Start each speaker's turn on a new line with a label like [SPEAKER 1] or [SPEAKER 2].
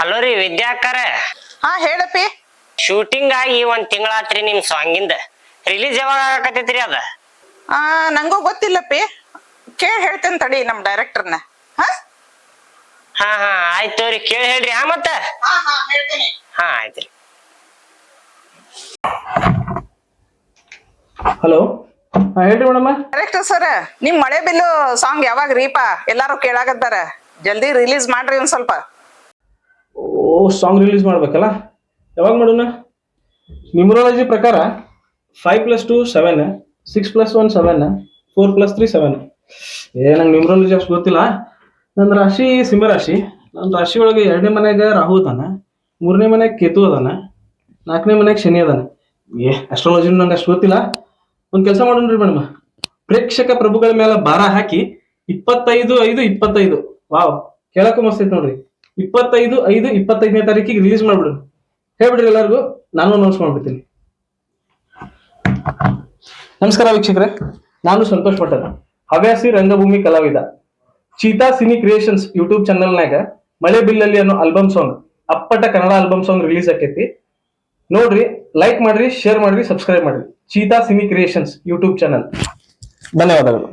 [SPEAKER 1] Hello ರೀ ವಿದ್ಯಾಕರ.
[SPEAKER 2] ಹಾ ಹೇಳಪ್ಪಿ.
[SPEAKER 1] Shooting ಆಗಿ ಒಂದ್ ತಿಂಗಳಾತ್ರಿ ನಿಮ್ ಸಾಂಗಿಂದ. ರಿಲೀಸ್ ಯಾವಾಗ ಆಗಕತ್ತೈತ್ರಿ ಅದ?
[SPEAKER 2] ನಂಗೂ ಗೊತ್ತಿಲ್ಲಪ್ಪಿ, ಕೇಳಿ ಹೇಳ್ತೇನೆ ತಡಿ ನಮ್ ಡೈರೆಕ್ಟರ್ನ. ಹಾ
[SPEAKER 1] ಹಾ ಹಾ ಆಯ್ತು ರೀ, ಕೇಳಿ ಹೇಳ್ರಿ. ಮತ್ತ
[SPEAKER 2] ಹೇಳ್ತೇನೆ.
[SPEAKER 1] ಹಾ ಆಯ್ತ್ರಿ.
[SPEAKER 3] ಹಲೋ, ಹೇಳ್ರಿ ಮೇಡಮ್.
[SPEAKER 2] ಡೈರೆಕ್ಟರ್ ಸರ್, ನಿಮ್ ಮಳೆ ಬಿಲ್ಲು ಸಾಂಗ್ ಯಾವಾಗ ರೀಪಾ? ಎಲ್ಲಾರು ಕೇಳಾಕತ್ತಾರ, ಜಲ್ದಿ ರಿಲೀಸ್ ಮಾಡ್ರಿ ಒಂದ್ ಸ್ವಲ್ಪ.
[SPEAKER 3] ಓ, ಸಾಂಗ್ ರಿಲೀಸ್ ಮಾಡ್ಬೇಕಲ್ಲ, ಯಾವಾಗ ಮಾಡೋಣ? ನ್ಯೂಮರಾಲಜಿ ಪ್ರಕಾರ 5+2 7, 6+1 7, 4+3 7. ನಂಗೆ ನ್ಯೂಮರಾಲಜಿ ಅಷ್ಟು ಗೊತ್ತಿಲ್ಲ. ನನ್ನ ರಾಶಿ ಸಿಂಹ ರಾಶಿ. ನನ್ನ ರಾಶಿ ಒಳಗೆ 2ನೇ ಮನೆಯಾಗ ರಾಹು ಅದಾನ, 3ನೇ ಮನೆಯಾಗ ಕೇತು ಅದಾನ, 4ನೇ ಮನೆಯಾಗ ಶನಿ ಅದಾನ. ಅಸ್ಟ್ರಾಲಜಿ ನಂಗೆ ಅಷ್ಟು ಗೊತ್ತಿಲ್ಲ. ಒಂದ್ ಕೆಲಸ ಮಾಡೋಣ್ರಿ ಮೇಡಮ್, ಪ್ರೇಕ್ಷಕ ಪ್ರಭುಗಳ ಮೇಲೆ ಭಾರ ಹಾಕಿ 25/5/25, ವಾವ್ ಕೇಳಕ್ಕೂ ಮಸ್ತ್ ಐತಿ ನೋಡ್ರಿ. 25/5/25ನೇ ತಾರೀಕಿಗೆ ರಿಲೀಸ್ ಮಾಡ್ಬಿಡ್ರಿ. ಹೇಳ್ಬಿಡ್ರಿ ಎಲ್ಲರಿಗೂ, ನಾನು ಅನೌನ್ಸ್ ಮಾಡ್ಬಿಡ್ತೀನಿ. ನಮಸ್ಕಾರ ವೀಕ್ಷಕರೇ, ನಾನು ಸಂತೋಷ್ ಪಟೇಲ್, ಹವ್ಯಾಸಿ ರಂಗಭೂಮಿ ಕಲಾವಿದ. ಚೀತಾ ಸಿನಿ ಕ್ರಿಯೇಷನ್ಸ್ ಯೂಟ್ಯೂಬ್ ಚಾನಲ್ನಾಗ ಮಳೆ ಬಿಲ್ಲಲ್ಲಿ ಅನ್ನೋ ಆಲ್ಬಮ್ ಸಾಂಗ್, ಅಪ್ಪಟ ಕನ್ನಡ ಆಲ್ಬಮ್ ಸಾಂಗ್ ರಿಲೀಸ್ ಆಕೈತಿ. ನೋಡ್ರಿ, ಲೈಕ್ ಮಾಡ್ರಿ, ಶೇರ್ ಮಾಡ್ರಿ, ಸಬ್ಸ್ಕ್ರೈಬ್ ಮಾಡ್ರಿ. Cheetah cine creations YouTube channel. ಧನ್ಯವಾದಗಳು.